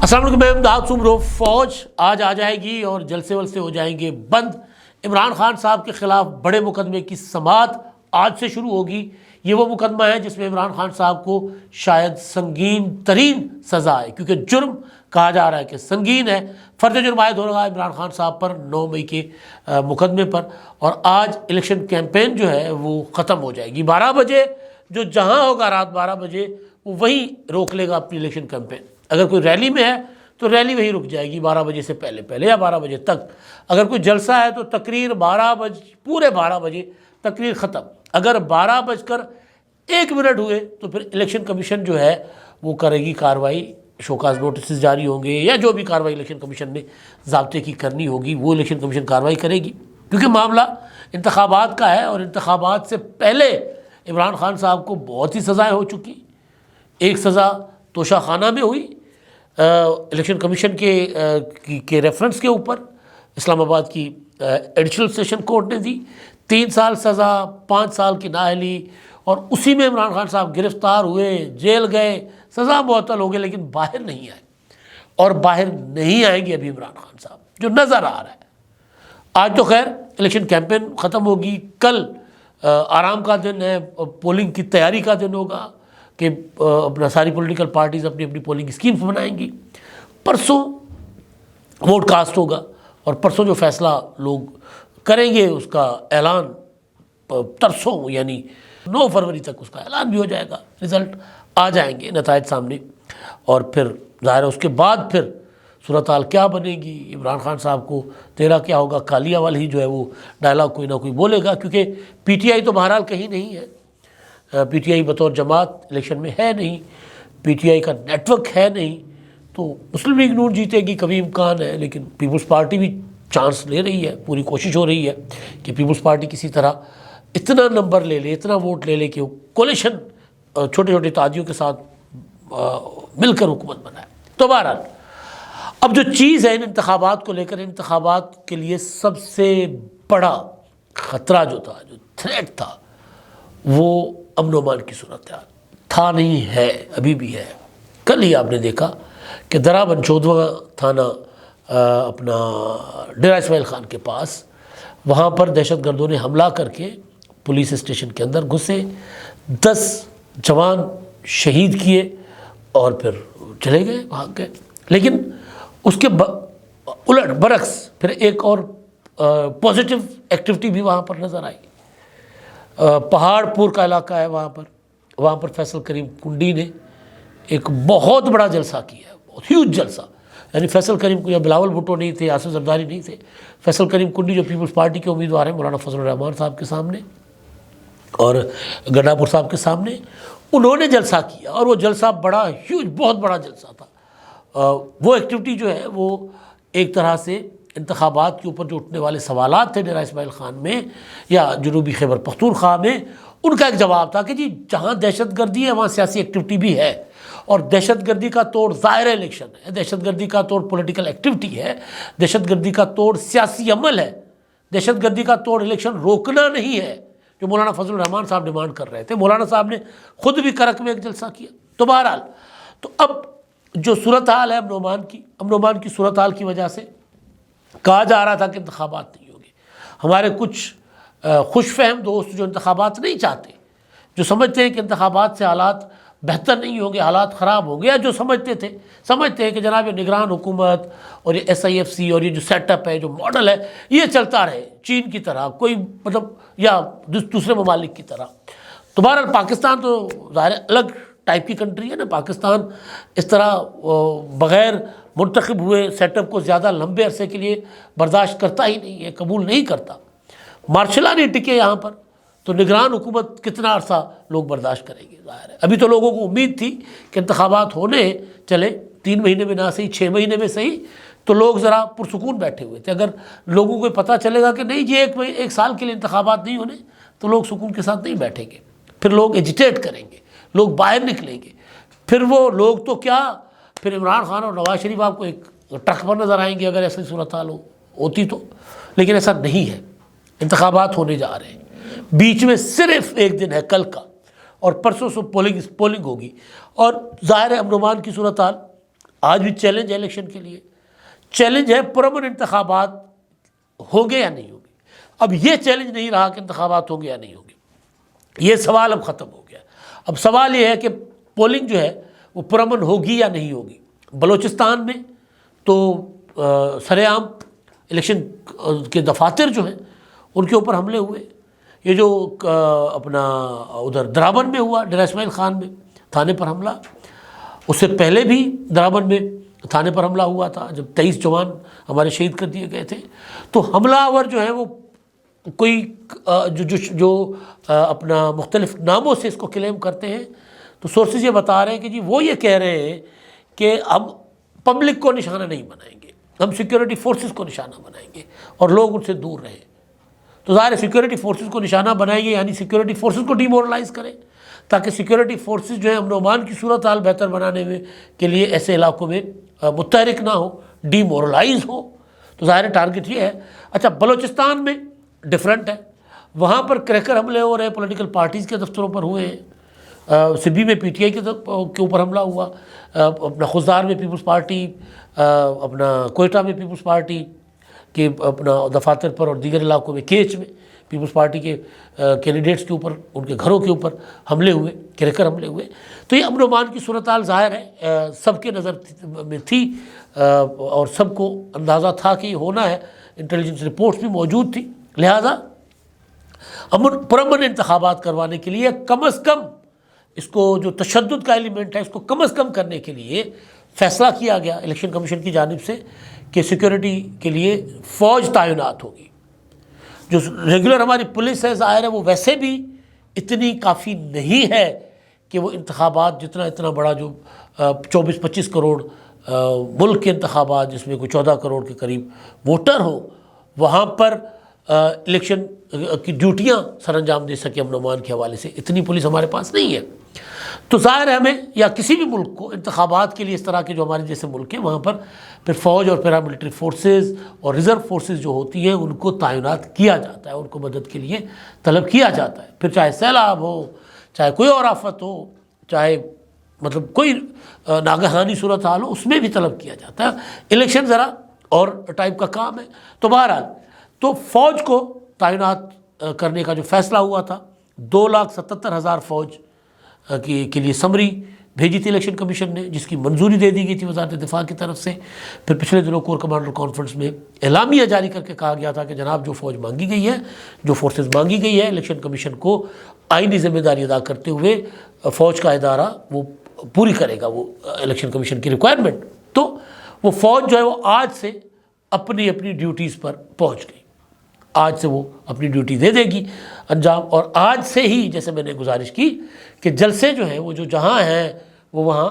السلام علیکم، میں امداد سمرو۔ فوج آج آ جائے گی اور جلسے ولسے ہو جائیں گے بند۔ عمران خان صاحب کے خلاف بڑے مقدمے کی سماعت آج سے شروع ہوگی۔ یہ وہ مقدمہ ہے جس میں عمران خان صاحب کو شاید سنگین ترین سزا ہے، کیونکہ جرم کہا جا رہا ہے کہ سنگین ہے۔ فرد جرم عائد ہو رہا ہے عمران خان صاحب پر 9 مئی کے مقدمے پر، اور آج الیکشن کیمپین جو ہے وہ ختم ہو جائے گی 12 بجے۔ جو جہاں ہوگا رات 12 بجے وہ وہیں روک لے گا اپنی الیکشن کیمپین۔ اگر کوئی ریلی میں ہے تو ریلی وہیں رک جائے گی 12 بجے سے پہلے یا 12 بجے تک۔ اگر کوئی جلسہ ہے تو تقریر 12 بجے، پورے 12 بجے تقریر ختم۔ اگر 12:01 ہوئے تو پھر الیکشن کمیشن جو ہے وہ کرے گی کارروائی، شوکاز نوٹسز جاری ہوں گے یا جو بھی کارروائی الیکشن کمیشن نے ضابطے کی کرنی ہوگی وہ الیکشن کمیشن کارروائی کرے گی، کیونکہ معاملہ انتخابات کا ہے۔ اور انتخابات سے پہلے عمران خان صاحب کو بہت ہی سزائیں ہو چکی۔ ایک سزا توشہ خانہ میں ہوئی الیکشن کمیشن کے ریفرنس کے اوپر، اسلام آباد کی ایڈیشنل سیشن کورٹ نے دی 3 سال سزا، 5 سال کی نااہلی، اور اسی میں عمران خان صاحب گرفتار ہوئے، جیل گئے، سزا معطل ہو گئے، لیکن باہر نہیں آئے اور باہر نہیں آئیں گے ابھی عمران خان صاحب، جو نظر آ رہا ہے۔ آج تو خیر الیکشن کیمپین ختم ہوگی، کل آرام کا دن ہے، پولنگ کی تیاری کا دن ہوگا کہ اپنا ساری پولیٹیکل پارٹیز اپنی اپنی پولنگ اسکیمز بنائیں گی۔ پرسوں ووٹ کاسٹ ہوگا اور پرسوں جو فیصلہ لوگ کریں گے اس کا اعلان ترسوں یعنی 9 فروری تک اس کا اعلان بھی ہو جائے گا، رزلٹ آ جائیں گے، نتائج سامنے، اور پھر ظاہر ہے اس کے بعد پھر صورتحال کیا بنے گی، عمران خان صاحب کو تیرا کیا ہوگا، کالیا والا ہی جو ہے وہ ڈائلاگ کوئی نہ کوئی بولے گا، کیونکہ پی ٹی آئی تو بہرحال کہیں نہیں ہے، پی ٹی آئی بطور جماعت الیکشن میں ہے نہیں، پی ٹی آئی کا نیٹ ورک ہے نہیں، تو مسلم لیگ نون جیتے گی کبھی امکان ہے، لیکن پیپلز پارٹی بھی چانس لے رہی ہے، پوری کوشش ہو رہی ہے کہ پیپلز پارٹی کسی طرح اتنا نمبر لے لے، اتنا ووٹ لے لے کہ وہ کولیشن چھوٹے چھوٹے اتحادیوں کے ساتھ مل کر حکومت بنائے۔ تو بہرحال اب جو چیز ہے ان انتخابات کو لے کر، انتخابات کے لیے سب سے بڑا خطرہ جو تھا، جو تھریٹ تھا، وہ امن و امان کی صورتحال تھا، نہیں ہے، ابھی بھی ہے۔ کل ہی آپ نے دیکھا کہ درہ بنچودواں تھانہ اپنا ڈیرہ اسماعیل خان کے پاس، وہاں پر دہشت گردوں نے حملہ کر کے پولیس اسٹیشن کے اندر گھسے، 10 جوان شہید کیے اور پھر چلے گئے، بھاگ گئے۔ لیکن اس کے الٹ برعکس پھر ایک اور پازیٹیو ایکٹیویٹی بھی وہاں پر نظر آئی۔ پہاڑ پور کا علاقہ ہے، وہاں پر فیصل کریم کنڈی نے ایک بہت بڑا جلسہ کیا ہے، بہت ہیوج جلسہ۔ یعنی فیصل کریم کو یا بلاول بھٹو نہیں تھے، آصف زرداری نہیں تھے، فیصل کریم کنڈی جو پیپلز پارٹی کے امیدوار ہیں مولانا فضل الرحمان صاحب کے سامنے اور گڈھا پور صاحب کے سامنے، انہوں نے جلسہ کیا، اور وہ جلسہ بڑا ہیوج، بہت بڑا جلسہ تھا۔ وہ ایکٹیویٹی جو ہے وہ ایک طرح سے انتخابات کے اوپر جو اٹھنے والے سوالات تھے ڈیرہ اسماعیل خان میں یا جنوبی خیبر پختونخوا میں، ان کا ایک جواب تھا کہ جی جہاں دہشت گردی ہے وہاں سیاسی ایکٹیویٹی بھی ہے، اور دہشت گردی کا توڑ ظاہر الیکشن ہے، دہشت گردی کا توڑ پولیٹیکل ایکٹیویٹی ہے، دہشت گردی کا توڑ سیاسی عمل ہے، دہشت گردی کا توڑ الیکشن روکنا نہیں ہے، جو مولانا فضل الرحمان صاحب ڈیمانڈ کر رہے تھے۔ مولانا صاحب نے خود بھی کرک میں ایک جلسہ کیا۔ تو بہرحال تو اب جو صورتحال ہے امن و امان کی صورتحال کی وجہ سے کہا جا رہا تھا کہ انتخابات نہیں ہوں گے۔ ہمارے کچھ خوش فہم دوست جو انتخابات نہیں چاہتے، جو سمجھتے ہیں کہ انتخابات سے حالات بہتر نہیں ہوں گے، حالات خراب ہوں گے، یا جو سمجھتے ہیں کہ جناب یہ نگران حکومت اور یہ SIFC اور یہ جو سیٹ اپ ہے، جو ماڈل ہے، یہ چلتا رہے چین کی طرح، کوئی مطلب یا دوسرے ممالک کی طرح۔ تو بہرحال پاکستان تو ظاہر الگ ٹائپ کی کنٹری ہے نا، پاکستان اس طرح بغیر منتخب ہوئے سیٹ اپ کو زیادہ لمبے عرصے کے لیے برداشت کرتا ہی نہیں ہے، قبول نہیں کرتا۔ مارشل لا نہیں ٹکے یہاں پر، تو نگران حکومت کتنا عرصہ لوگ برداشت کریں گے؟ ظاہر ہے ابھی تو لوگوں کو امید تھی کہ انتخابات ہونے چلے 3 مہینے میں نہ صحیح 6 مہینے میں صحیح، تو لوگ ذرا پرسکون بیٹھے ہوئے تھے۔ اگر لوگوں کو پتہ چلے گا کہ نہیں جی ایک سال کے لیے انتخابات نہیں ہونے، تو لوگ سکون کے ساتھ نہیں بیٹھیں گے، پھر لوگ ایجیٹیٹ کریں گے، لوگ باہر نکلیں گے۔ پھر وہ لوگ تو کیا، پھر عمران خان اور نواز شریف آپ کو ایک ٹرک پر نظر آئیں گے اگر ایسی صورتحال ہوتی تو، لیکن ایسا نہیں ہے۔ انتخابات ہونے جا رہے ہیں، بیچ میں صرف ایک دن ہے کل کا، اور پرسوں سے پولنگ ہوگی، اور ظاہر ہے امن و امان کی صورتحال آج بھی چیلنج ہے الیکشن کے لیے، چیلنج ہے پرامن انتخابات ہوں گے یا نہیں ہوں گے۔ اب یہ چیلنج نہیں رہا کہ انتخابات ہوں گے یا نہیں ہوں گے، یہ سوال اب ختم ہو گیا۔ اب سوال یہ ہے کہ پولنگ جو ہے وہ پرامن ہوگی یا نہیں ہوگی۔ بلوچستان میں تو سر عام الیکشن کے دفاتر جو ہیں ان کے اوپر حملے ہوئے۔ یہ جو اپنا ادھر درابن میں ہوا، ڈیرہ اسماعیل خان میں تھانے پر حملہ، اس سے پہلے بھی درابن میں تھانے پر حملہ ہوا تھا جب 23 جوان ہمارے شہید کر دیے گئے تھے۔ تو حملہ آور جو ہے وہ کوئی جو اپنا مختلف ناموں سے اس کو کلیم کرتے ہیں، تو سورسز یہ بتا رہے ہیں کہ جی وہ یہ کہہ رہے ہیں کہ ہم پبلک کو نشانہ نہیں بنائیں گے، ہم سیکیورٹی فورسز کو نشانہ بنائیں گے اور لوگ ان سے دور رہیں۔ تو ظاہر ہے سیکیورٹی فورسز کو نشانہ بنائیں گے یعنی سیکیورٹی فورسز کو ڈی مورلائز کریں، تاکہ سیکیورٹی فورسز جو ہے امن و امان کی صورتحال بہتر بنانے میں کے لیے ایسے علاقوں میں متحرک نہ ہو، ڈی مورلائز ہو۔ تو ظاہر ٹارگٹ یہ ہے۔ اچھا، بلوچستان میں ڈیفرنٹ ہے، وہاں پر کریکر حملے ہو رہے ہیں، پولیٹیکل پارٹیز کے دفتروں پر ہوئے ہیں۔ سبھی میں پی ٹی آئی کے اوپر حملہ ہوا، اپنا خضدار میں پیپلز پارٹی، اپنا کوئٹہ میں پیپلز پارٹی کے اپنا دفاتر پر، اور دیگر علاقوں میں کیچ میں پیپلز پارٹی کے کینڈیڈیٹس کے اوپر، ان کے گھروں کے اوپر حملے ہوئے، کریکر حملے ہوئے۔ تو یہ امن و امان کی صورتحال ظاہر ہے سب کے نظر میں تھی، اور سب کو اندازہ تھا کہ یہ ہونا ہے، انٹیلیجنس رپورٹس بھی موجود تھی۔ لہٰذا پرامن انتخابات کروانے کے لیے کم از کم اس کو جو تشدد کا ایلیمنٹ ہے اس کو کم از کم کرنے کے لیے فیصلہ کیا گیا الیکشن کمیشن کی جانب سے کہ سیکیورٹی کے لیے فوج تعینات ہوگی۔ جو ریگولر ہماری پولیس ہے ظاہر ہے وہ ویسے بھی اتنی کافی نہیں ہے کہ وہ انتخابات جتنا اتنا بڑا جو 24-25 کروڑ ملک کے انتخابات جس میں کوئی 14 کروڑ کے قریب ووٹر ہو، وہاں پر الیکشن کی ڈیوٹیاں سر انجام دے سکے امن و امان کے حوالے سے، اتنی پولیس ہمارے پاس نہیں ہے۔ تو ظاہر ہے ہمیں یا کسی بھی ملک کو انتخابات کے لیے اس طرح کے جو ہمارے جیسے ملک ہیں وہاں پر پھر فوج اور پیراملٹری فورسز اور ریزرو فورسز جو ہوتی ہیں ان کو تعینات کیا جاتا ہے، ان کو مدد کے لیے طلب کیا جاتا ہے، پھر چاہے سیلاب ہو، چاہے کوئی اور آفت ہو، چاہے مطلب کوئی ناگہانی صورتحال ہو، اس میں بھی طلب کیا جاتا ہے۔ الیکشن ذرا اور ٹائپ کا کام ہے۔ تو بہرحال تو فوج کو تعینات کرنے کا جو فیصلہ ہوا تھا، 2,77,000 فوج کے لیے سمری بھیجی تھی الیکشن کمیشن نے، جس کی منظوری دے دی گئی تھی وزارت دفاع کی طرف سے۔ پھر پچھلے دنوں کور کمانڈر کانفرنس میں اعلامیہ جاری کر کے کہا گیا تھا کہ جناب جو فوج مانگی گئی ہے، جو فورسز مانگی گئی ہے، الیکشن کمیشن کو آئینی ذمہ داری ادا کرتے ہوئے فوج کا ادارہ وہ پوری کرے گا وہ الیکشن کمیشن کی ریکوائرمنٹ۔ تو وہ فوج جو ہے وہ آج سے اپنی ڈیوٹیز پر پہنچ گئی، آج سے وہ اپنی ڈیوٹی دے دے گی انجام، اور آج سے ہی جیسے میں نے گزارش کی کہ جلسے جو ہیں وہ جو جہاں ہیں وہ وہاں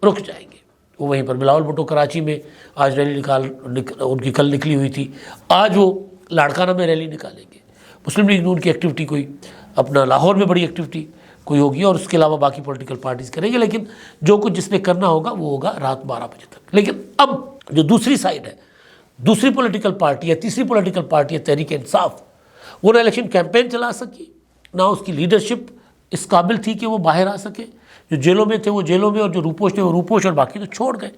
رک جائیں گے۔ وہ وہیں پر بلاول بھٹو کراچی میں آج ریلی ان کی کل نکلی ہوئی تھی، آج وہ لاڑکانہ میں ریلی نکالیں گے۔ مسلم لیگ نون کی ایکٹیویٹی کوئی اپنا لاہور میں بڑی ایکٹیویٹی کوئی ہوگی، اور اس کے علاوہ باقی پولیٹیکل پارٹیز کریں گے، لیکن جو کچھ جس نے کرنا ہوگا وہ ہوگا رات 12 بجے تک۔ لیکن اب جو دوسری سائڈ ہے، دوسری پولیٹیکل پارٹی ہے، تیسری پولیٹیکل پارٹی ہے تحریک انصاف، وہ نہ الیکشن کیمپین چلا سکی، نہ اس کی لیڈرشپ اس قابل تھی کہ وہ باہر آ سکے۔ جو جیلوں میں تھے وہ جیلوں میں، اور جو روپوش تھے وہ روپوش، اور باقی تو چھوڑ گئے۔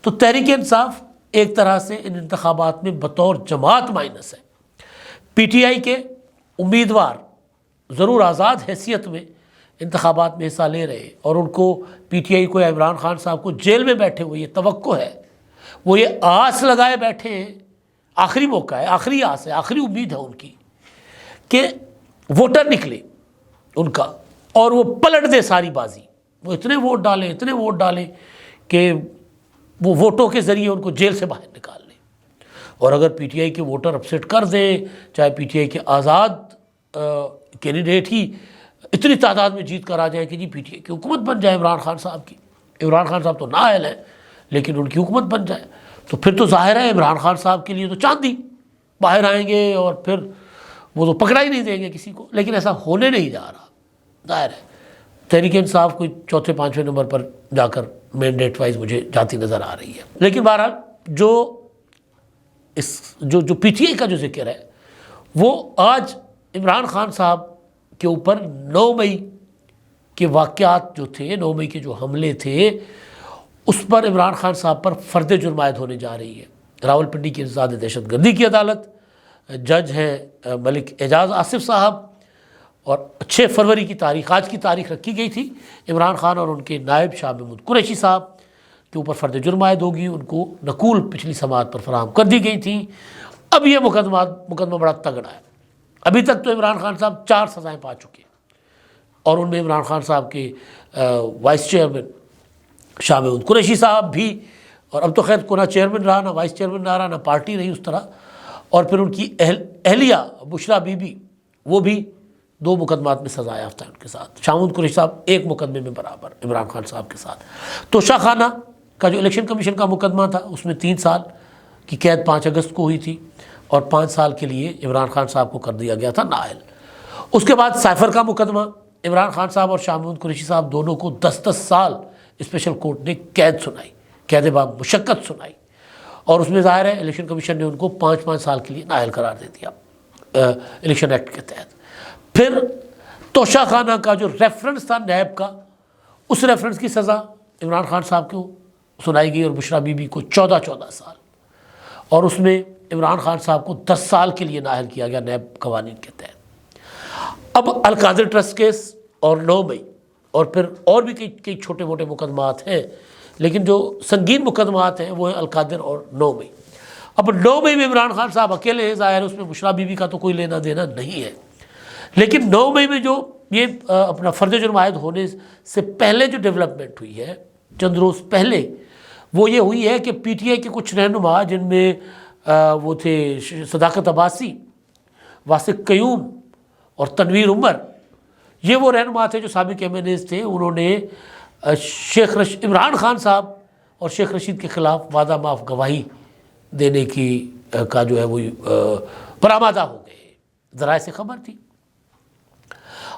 تو تحریک انصاف ایک طرح سے ان انتخابات میں بطور جماعت مائنس ہے۔ پی ٹی آئی کے امیدوار ضرور آزاد حیثیت میں انتخابات میں حصہ لے رہے، اور ان کو پی ٹی آئی کو یا عمران خان صاحب کو جیل میں بیٹھے ہوئے یہ توقع ہے، وہ یہ آس لگائے بیٹھے ہیں، آخری موقع ہے، آخری آس ہے، آخری امید ہے ان کی کہ ووٹر نکلے ان کا اور وہ پلٹ دے ساری بازی، وہ اتنے ووٹ ڈالیں کہ وہ ووٹوں کے ذریعے ان کو جیل سے باہر نکال لیں۔ اور اگر پی ٹی آئی کے ووٹر اپسیٹ کر دیں، چاہے پی ٹی آئی کے آزاد کینڈیڈیٹ ہی اتنی تعداد میں جیت کر آ جائیں کہ جی پی ٹی آئی کی حکومت بن جائے عمران خان صاحب کی، عمران خان صاحب تو نااہل ہیں لیکن ان کی حکومت بن جائے، تو پھر تو ظاہر ہے عمران خان صاحب کے لیے تو چاندی، باہر آئیں گے اور پھر وہ تو پکڑا ہی نہیں دیں گے کسی کو۔ لیکن ایسا ہونے نہیں جا رہا، ظاہر ہے تحریک انصاف کوئی 4-5 نمبر پر جا کر مینڈیٹ وائز مجھے جاتی نظر آ رہی ہے۔ لیکن بہرحال جو پی ٹی آئی کا جو ذکر ہے وہ آج عمران خان صاحب کے اوپر 9 مئی کے واقعات جو تھے، 9 مئی کے جو حملے تھے، اس پر عمران خان صاحب پر فرد جرم عائد ہونے جا رہی ہے۔ راولپنڈی کی انسداد دہشت گردی کی عدالت، جج ہیں ملک اعجاز آصف صاحب، اور 6 فروری کی تاریخ، آج کی تاریخ رکھی گئی تھی، عمران خان اور ان کے نائب شاہ محمود قریشی صاحب کے اوپر فرد جرم عائد ہوگی۔ ان کو نقول پچھلی سماعت پر فراہم کر دی گئی تھیں۔ اب یہ مقدمہ بڑا تگڑا ہے۔ ابھی تک تو عمران خان صاحب 4 سزائیں پا چکے ہیں، اور ان میں عمران خان صاحب کے وائس چیئرمین شاہ محمود قریشی صاحب بھی، اور اب تو خیر کو نہ چیئرمین رہا نہ وائس چیئرمین رہا نہ پارٹی رہی اس طرح، اور پھر ان کی اہلیہ بشرا بی بی، وہ بھی 2 مقدمات میں سزا یافتہ ہے ان کے ساتھ۔ شاہ محمود قریشی صاحب 1 مقدمے میں برابر عمران خان صاحب کے ساتھ۔ توشہ خانہ کا جو الیکشن کمیشن کا مقدمہ تھا، اس میں 3 سال کی قید 5 اگست کو ہوئی تھی، اور 5 سال کے لیے عمران خان صاحب کو کر دیا گیا تھا نااہل۔ اس کے بعد سائفر کا مقدمہ، عمران خان صاحب اور شاہ محمود قریشی صاحب دونوں کو 10 سال اسپیشل کورٹ نے قید سنائی، قید با مشقت سنائی، اور اس میں ظاہر ہے الیکشن کمیشن نے ان کو 5 سال کے لیے نااہل قرار دے دیا الیکشن ایکٹ کے تحت۔ پھر توشہ خانہ کا جو ریفرنس تھا نیب کا، اس ریفرنس کی سزا عمران خان صاحب کو سنائی گئی اور بشرا بی بی کو 14 سال، اور اس میں عمران خان صاحب کو 10 سال کے لیے نااہل کیا گیا نیب قوانین کے تحت۔ اب القادر ٹرسٹ کیس اور 9 مئی، اور پھر اور بھی کئی چھوٹے موٹے مقدمات ہیں، لیکن جو سنگین مقدمات ہیں وہ ہیں القادر اور 9 مئی۔ اب 9 مئی میں عمران خان صاحب اکیلے ہیں، ظاہر ہے اس میں بشرا بی بی کا تو کوئی لینا دینا نہیں ہے، لیکن 9 مئی میں جو یہ اپنا فرد جرم عائد ہونے سے پہلے جو ڈیولپمنٹ ہوئی ہے چند روز پہلے، وہ یہ ہوئی ہے کہ پی ٹی آئی کے کچھ رہنما، جن میں وہ تھے صداقت عباسی، واسق قیوم اور تنویر عمر، یہ وہ رہنما تھے جو سابق ایم این ایز تھے، انہوں نے عمران خان صاحب اور شیخ رشید کے خلاف وعدہ معاف گواہی دینے کا جو ہے وہ برآمدہ ہو گئے، ذرائع سے خبر تھی۔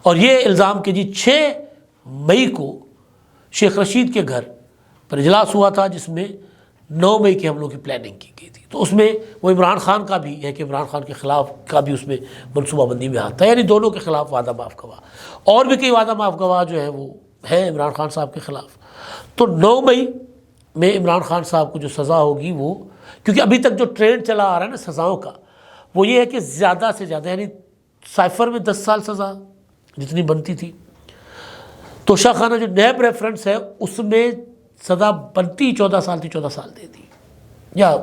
اور یہ الزام کہ 6 مئی کو شیخ رشید کے گھر پر اجلاس ہوا تھا، جس میں 9 مئی کے حملوں کی پلاننگ کی گئی تھی، تو اس میں وہ عمران خان کا بھی ہے کہ عمران خان کے خلاف کا بھی اس میں منصوبہ بندی میں آتا ہے، یعنی دونوں کے خلاف وعدہ معاف گواہ، اور بھی کئی وعدہ معاف گواہ جو ہیں وہ ہیں عمران خان صاحب کے خلاف۔ تو 9 مئی میں عمران خان صاحب کو جو سزا ہوگی، وہ کیونکہ ابھی تک جو ٹرینڈ چلا آ رہا ہے نا سزاؤں کا، وہ یہ ہے کہ زیادہ سے زیادہ، یعنی سائفر میں 10 سال سزا جتنی بنتی تھی، توشہ خانہ جو نیب ریفرنس ہے اس میں سزا بنتی 14 سال تھی، 14 سال دے دی، یا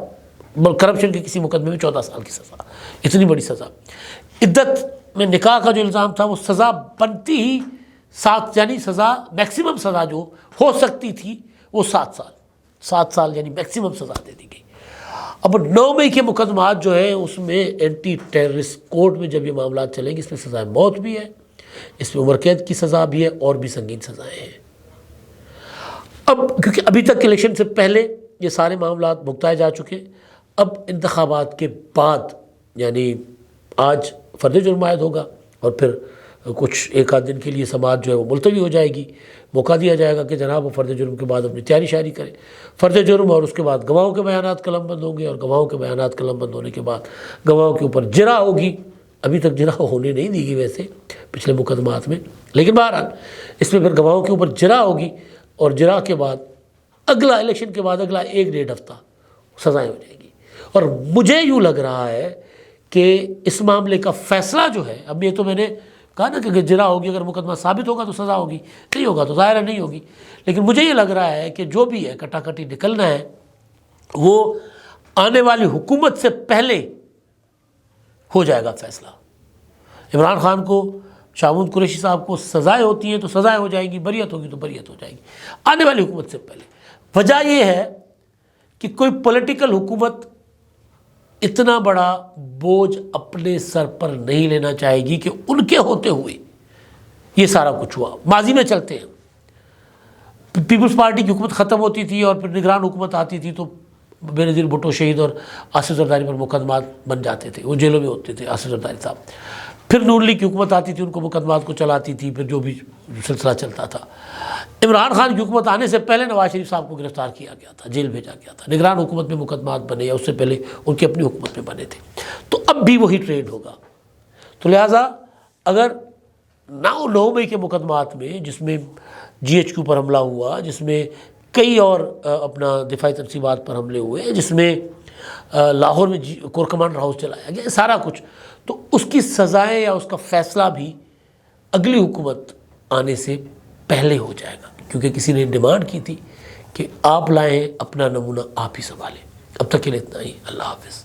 کرپشن کے کسی مقدمے میں 14 سال کی سزا، اتنی بڑی سزا۔ عدت میں نکاح کا جو الزام تھا، وہ سزا بنتی ہی 7، یعنی سزا میکسیمم سزا جو ہو سکتی تھی وہ 7 سال یعنی میکسیمم سزا دے دی گئی۔ اب 9 مئی کے مقدمات جو ہیں اس میں اینٹی ٹیررسٹ کورٹ میں جب یہ معاملات چلیں گے، اس میں سزائے موت بھی ہے، اس میں عمر قید کی سزا بھی ہے، اور بھی سنگین سزائیں ہیں۔ اب کیونکہ ابھی تک الیکشن سے پہلے یہ سارے معاملات بھگتائے جا چکے، اب انتخابات کے بعد، یعنی آج فرد جرم عائد ہوگا، اور پھر کچھ 1 آدھ دن کے لیے سماعت جو ہے وہ ملتوی ہو جائے گی، موقع دیا جائے گا کہ جناب وہ فرد جرم کے بعد اپنی تیاری شاری کرے، فرد جرم، اور اس کے بعد گواہوں کے بیانات قلم بند ہوں گے، اور گواہوں کے بیانات قلم بند ہونے کے بعد گواہوں کے اوپر جرا ہوگی۔ ابھی تک جرا ہونے نہیں دی گئی ویسے پچھلے مقدمات میں، لیکن بہرحال اس میں پھر گواہوں کے اوپر جرا ہوگی، اور جرا کے بعد اگلا الیکشن کے بعد اگلا 1-1.5 ہفتہ سزائیں ہو جائیں گی۔ اور مجھے یوں لگ رہا ہے کہ اس معاملے کا فیصلہ جو ہے، اب یہ تو میں نے کہا نا کہ جرا ہوگی، اگر مقدمہ ثابت ہوگا تو سزا ہوگی، نہیں ہوگا تو ظاہر نہیں ہوگی، لیکن مجھے یہ لگ رہا ہے کہ جو بھی ہے کٹا کٹی نکلنا ہے، وہ آنے والی حکومت سے پہلے ہو جائے گا فیصلہ۔ عمران خان کو، شاہ محمود قریشی صاحب کو سزائیں ہوتی ہیں تو سزائیں ہو جائیں گی، بریت ہوگی تو بریت ہو جائے گی آنے والی حکومت سے پہلے۔ وجہ یہ ہے کہ کوئی پولیٹیکل حکومت اتنا بڑا بوجھ اپنے سر پر نہیں لینا چاہے گی کہ ان کے ہوتے ہوئے یہ سارا کچھ ہوا۔ ماضی میں چلتے ہیں، پیپلز پارٹی کی حکومت ختم ہوتی تھی اور پھر نگران حکومت آتی تھی، تو بینظیر بھٹو شہید اور آصف زرداری پر مقدمات بن جاتے تھے، وہ جیلوں میں ہوتے تھے آصف زرداری صاحب۔ پھر نون لیگ کی حکومت آتی تھی، ان کو مقدمات کو چلاتی تھی، پھر جو بھی سلسلہ چلتا تھا۔ عمران خان کی حکومت آنے سے پہلے نواز شریف صاحب کو گرفتار کیا گیا تھا، جیل بھیجا گیا تھا، نگران حکومت میں مقدمات بنے، یا اس سے پہلے ان کی اپنی حکومت میں بنے تھے، تو اب بھی وہی ٹرینڈ ہوگا۔ تو لہٰذا اگر 9 مئی کے مقدمات میں، جس میں GH کے اوپر حملہ ہوا، جس میں کئی اور اپنا دفاعی تنصیبات پر حملے ہوئے ہیں، جس میں لاہور میں کور کمانڈر ہاؤس چلایا گیا، سارا کچھ. تو اس کی سزائیں یا اس کا فیصلہ بھی اگلی حکومت آنے سے پہلے ہو جائے گا، کیونکہ کسی نے ڈیمانڈ کی تھی کہ آپ لائیں اپنا نمونہ آپ ہی سنبھالیں. اب تک کے لیے اتنا ہی. اللہ حافظ.